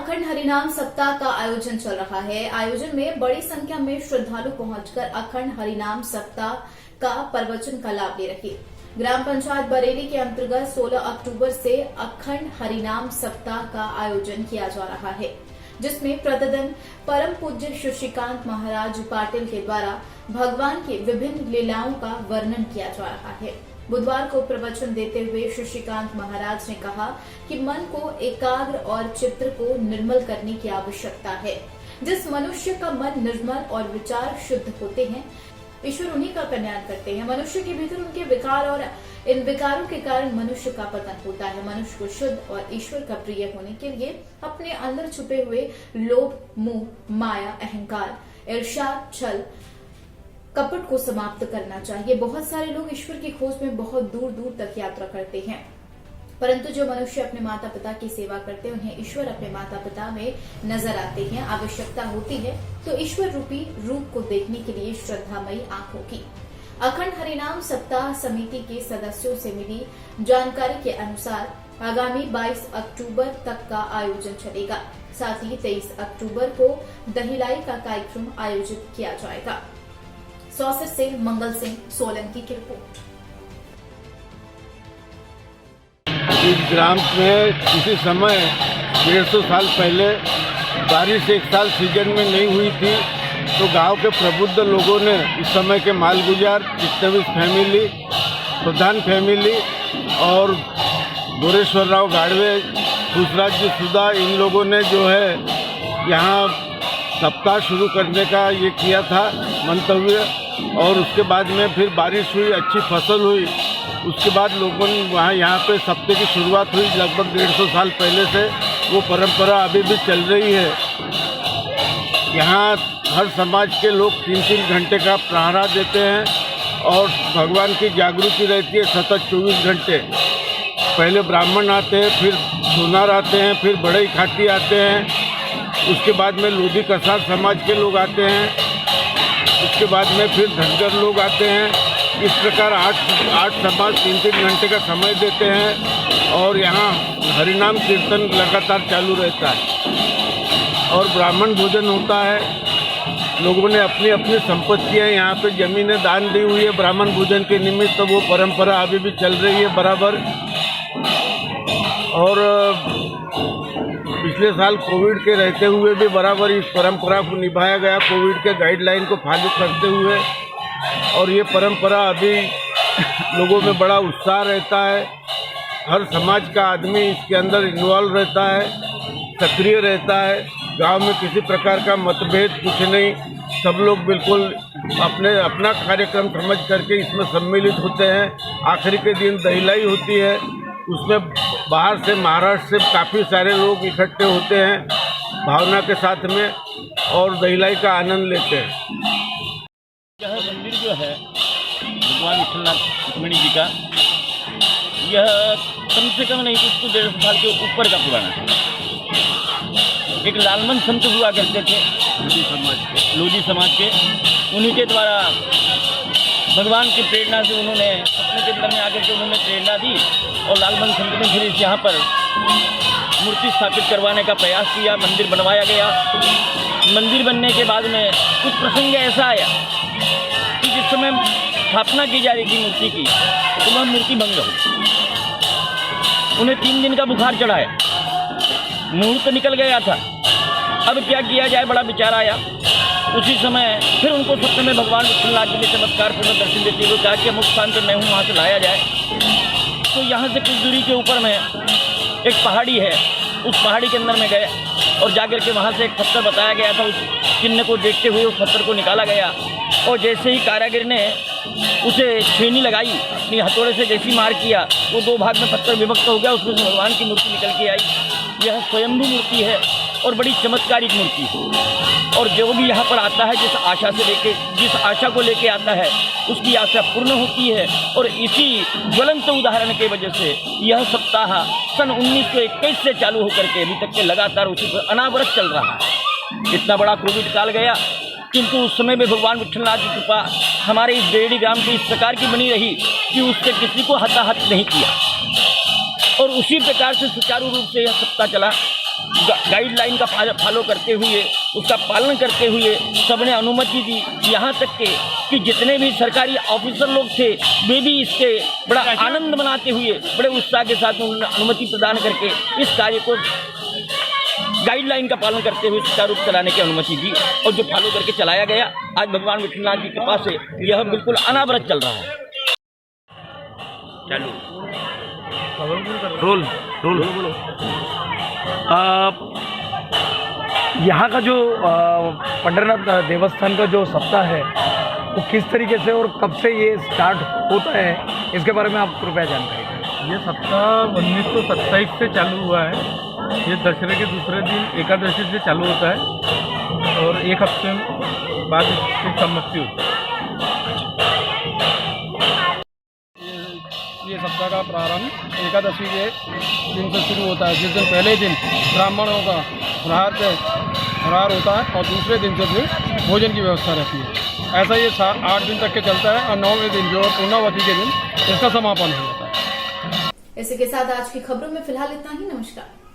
अखंड हरिनाम सप्ताह का आयोजन चल रहा है। आयोजन में बड़ी संख्या में श्रद्धालु पहुंचकर अखंड हरिनाम सप्ताह का प्रवचन का लाभ ले रहे। ग्राम पंचायत बरेली के अंतर्गत 16 अक्टूबर से अखंड हरिनाम सप्ताह का आयोजन किया जा रहा है, जिसमें प्रतिदिन परम पूज्य शशिकांत महाराज पाटिल के द्वारा भगवान की विभिन्न लीलाओं का वर्णन किया जा रहा है। बुधवार को प्रवचन देते हुए शशिकांत महाराज ने कहा कि मन को एकाग्र और चित्त को निर्मल करने की आवश्यकता है। जिस मनुष्य का मन निर्मल और विचार शुद्ध होते हैं, ईश्वर उन्हीं का कल्याण करते हैं। मनुष्य के भीतर उनके विकार और इन विकारों के कारण मनुष्य का पतन होता है। मनुष्य को शुद्ध और ईश्वर का प्रिय होने के लिए अपने अंदर छुपे हुए लोभ, मोह, माया, अहंकार, ईर्ष्या, छल, कपट को समाप्त करना चाहिए। बहुत सारे लोग ईश्वर की खोज में बहुत दूर दूर तक यात्रा करते हैं, परंतु जो मनुष्य अपने माता पिता की सेवा करते हैं, उन्हें ईश्वर अपने माता पिता में नजर आते हैं। आवश्यकता होती है तो ईश्वर रूपी रूप को देखने के लिए श्रद्धामयी आंखों की। अखंड हरिनाम सप्ताह समिति के सदस्यों से मिली जानकारी के अनुसार आगामी 22 अक्टूबर तक का आयोजन चलेगा। साथ ही 23 अक्टूबर को दहिलाई का कार्यक्रम आयोजित किया जाएगा। सौसर से मंगल सिंह सोलंकी की रिपोर्ट। इस ग्राम में किसी समय 150 साल पहले बारिश एक साल सीजन में नहीं हुई थी, तो गांव के प्रबुद्ध लोगों ने इस समय के मालगुजार, चित्तवीस फैमिली, प्रधान फैमिली और गोरेश्वर राव गाड़वे, खुशराज जी सुधा, इन लोगों ने जो है यहाँ सप्ताह शुरू करने का ये किया था मंतव्य। और उसके बाद में फिर बारिश हुई, अच्छी फसल हुई। उसके बाद लोगों ने यहाँ पे सप्ताह की शुरुआत हुई। लगभग 150 साल पहले से वो परंपरा अभी भी चल रही है। यहाँ हर समाज के लोग 3-3 घंटे का पहरा देते हैं और भगवान की जागृति रहती है सतत 24 घंटे। पहले ब्राह्मण आते हैं, फिर सोनार आते हैं, फिर बड़ई खाटी आते हैं, उसके बाद में लोधी कसार समाज के लोग आते हैं, उसके बाद में फिर धनगर लोग आते हैं। इस प्रकार आठ समाज 3-3 घंटे का समय देते हैं और यहाँ हरिनाम कीर्तन लगातार चालू रहता है और ब्राह्मण भोजन होता है। लोगों ने अपनी अपनी संपत्तियाँ यहाँ पे ज़मीनें दान दी हुई है ब्राह्मण भोजन के निमित्त, तो वो परंपरा अभी भी चल रही है बराबर। और पिछले साल कोविड के रहते हुए भी बराबर इस परंपरा को निभाया गया, कोविड के गाइडलाइन को फॉलो करते हुए। और ये परंपरा अभी लोगों में बड़ा उत्साह रहता है। हर समाज का आदमी इसके अंदर इन्वॉल्व रहता है, सक्रिय रहता है। गांव में किसी प्रकार का मतभेद कुछ नहीं, सब लोग बिल्कुल अपना कार्यक्रम समझ करके इसमें सम्मिलित होते हैं। आखिरी के दिन दहिलाई होती है, उसमें बाहर से, महाराष्ट्र से काफ़ी सारे लोग इकट्ठे होते हैं भावना के साथ में और दहिलाई का आनंद लेते हैं। यह मंदिर जो है भगवान विठलनाथ रुक्मिणी जी का, यह कम से कम नहीं कुछ तो 150 साल के ऊपर का पुराना है। एक लालमन संत हुआ करते थे लोधी समाज के, उन्हीं के द्वारा भगवान की प्रेरणा से उन्होंने अपने के अंदर में आकर के उन्होंने प्रेरणा दी और लालमन संत ने फिर इस यहाँ पर मूर्ति स्थापित करवाने का प्रयास किया। मंदिर बनवाया गया। मंदिर बनने के बाद में कुछ प्रसंग ऐसा आया कि जिस समय स्थापना की जा रही थी मूर्ति की, तो वह मूर्ति भंग हुई। उन्हें 3 दिन का बुखार चढ़ाया, मुहूर्त निकल गया था। अब क्या किया जाए, बड़ा विचार आया। उसी समय फिर उनको सपने में भगवान विठलनाथ जी ने चमत्कार पूर्ण दर्शन देते हुए कहा कि अमुक स्थान पर मैं हूँ, वहाँ से लाया जाए। तो यहाँ से कुछ दूरी के ऊपर में एक पहाड़ी है, उस पहाड़ी के अंदर में गए और जाकर के वहाँ से एक पत्थर बताया गया था। उस चिन्ह को देखते हुए उस पत्थर को निकाला गया और जैसे ही कारीगर ने उसे छेनी लगाई, अपनी हथौड़े से जैसी मार किया, वो 2 भाग में पत्थर विभक्त हो गया। उसमें से भगवान की मूर्ति निकल के आई। यह स्वयंभू मूर्ति है और बड़ी चमत्कारिक मूर्ति है। और जो भी यहाँ पर आता है, जिस आशा को लेके आता है, उसकी आशा पूर्ण होती है। और इसी ज्वलंत उदाहरण के वजह से यह सप्ताह सन 1921 से चालू होकर के अभी तक के लगातार उसी पर अनावरत चल रहा है। इतना बड़ा कोविड काल गया, किंतु उस समय में भगवान विठलनाथ की कृपा हमारे इस बेड़ी ग्राम की इस प्रकार की बनी रही कि उससे किसी को हताहत नहीं किया और उसी प्रकार से सुचारू रूप से यह सप्ताह चला। गाइडलाइन का फॉलो करते हुए, उसका पालन करते हुए सबने अनुमति दी। यहाँ तक कि जितने भी सरकारी ऑफिसर लोग थे वे भी इसके बड़ा आनंद मनाते हुए बड़े उत्साह के साथ उन्होंने अनुमति प्रदान करके इस कार्य को गाइडलाइन का पालन करते हुए सुचारू रूप चलाने की अनुमति दी और जो फॉलो करके चलाया गया। आज भगवान विठलनाथ की कृपा से यह बिल्कुल अनावरत चल रहा है। चलो रोल बोलो। यहाँ का जो पंढरनाथ देवस्थान का जो सप्ताह है वो किस तरीके से और कब से ये स्टार्ट होता है, इसके बारे में आप कृपया जानकारी दें। ये सप्ताह 1927 से चालू हुआ है। ये दशहरे के दूसरे दिन एकादशी से चालू होता है और एक हफ्ते बाद इसकी समाप्ति होती है। ये सप्ताह का प्रारंभ एकादशी के दिन से शुरू होता है, जिस दिन पहले दिन ब्राह्मणों का फरार होता है और दूसरे दिन से फिर भोजन की व्यवस्था रहती है। ऐसा ये 8 दिन तक के चलता है और 9वें दिन जो पूर्णावती के दिन इसका समापन हो जाता है। इसी के साथ आज की खबरों में फिलहाल इतना ही। नमस्कार।